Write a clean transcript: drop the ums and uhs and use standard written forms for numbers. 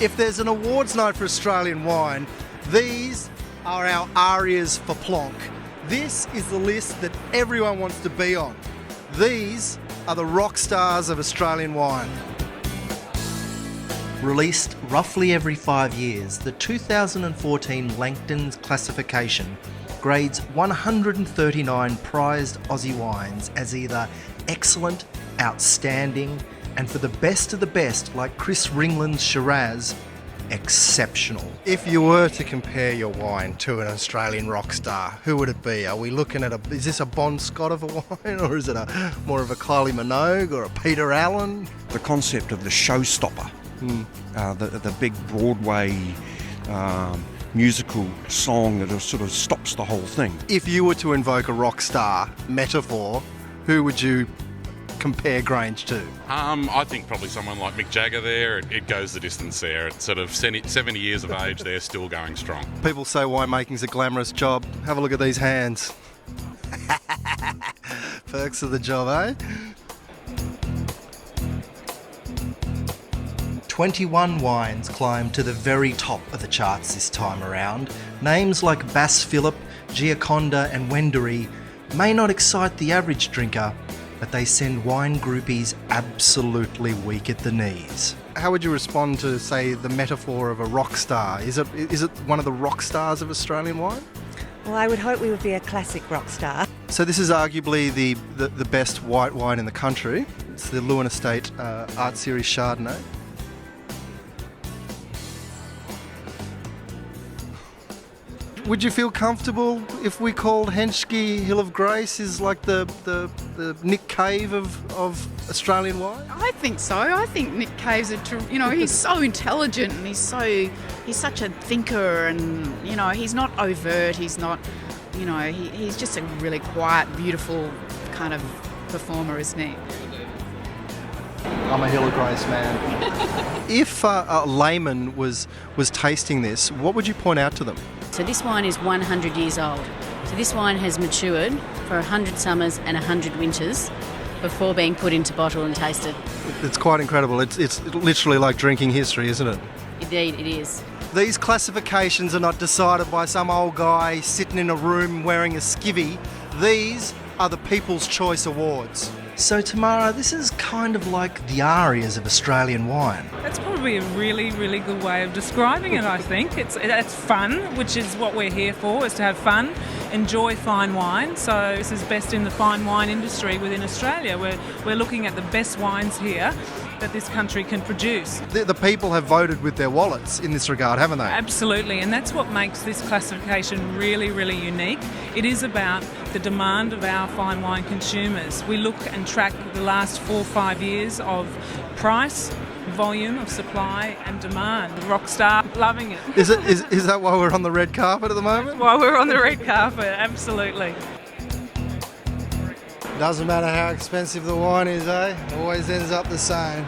If there's an awards night for Australian wine, these are our arias for plonk. This is the list that everyone wants to be on. These are the rock stars of Australian wine. Released roughly every 5 years, the 2014 Langtons classification grades 139 prized Aussie wines as either excellent, outstanding, and for the best of the best, like Chris Ringland's Shiraz, exceptional. If you were to compare your wine to an Australian rock star, who would it be? Are we looking at is this a Bon Scott of a wine, or is it more of a Kylie Minogue or a Peter Allen? The concept of the showstopper, the big Broadway musical song that sort of stops the whole thing. If you were to invoke a rock star metaphor, who would you compare Grange to? I think probably someone like Mick Jagger there. It goes the distance there. It's sort of 70 years of age, they're still going strong. People say winemaking's a glamorous job. Have a look at these hands. Perks of the job, eh? 21 wines climbed to the very top of the charts this time around. Names like Bass Phillip, Gioconda and Wendouree may not excite the average drinker, but they send wine groupies absolutely weak at the knees. How would you respond to, say, the metaphor of a rock star? Is it one of the rock stars of Australian wine? Well, I would hope we would be a classic rock star. So this is arguably the best white wine in the country. It's the Lewin Estate Art Series Chardonnay. Would you feel comfortable if we called Henschke Hill of Grace is like the Nick Cave of Australian wine? I think so. I think Nick Cave's he's so intelligent and he's such a thinker, and he's not overt. He's not, he's just a really quiet, beautiful kind of performer, isn't he? I'm a Hill of Grace man. If a layman was tasting this, what would you point out to them? So this wine is 100 years old. So this wine has matured for 100 summers and 100 winters before being put into bottle and tasted. It's quite incredible. It's literally like drinking history, isn't it? Indeed, it is. These classifications are not decided by some old guy sitting in a room wearing a skivvy. These are the People's Choice Awards. So Tamara, this is kind of like the arias of Australian wine. That's probably a really, really good way of describing it, I think. It's fun, which is what we're here for, is to have fun, enjoy fine wine. So this is best in the fine wine industry within Australia. We're looking at the best wines here that this country can produce. The people have voted with their wallets in this regard, haven't they? Absolutely, and that's what makes this classification really, really unique. It is about the demand of our fine wine consumers. We look and track the last 4 or 5 years of price, volume of supply and demand. The Rockstar, loving it. Is that why we're on the red carpet at the moment? That's why we're on the red carpet, absolutely. Doesn't matter how expensive the wine is, eh? It always ends up the same.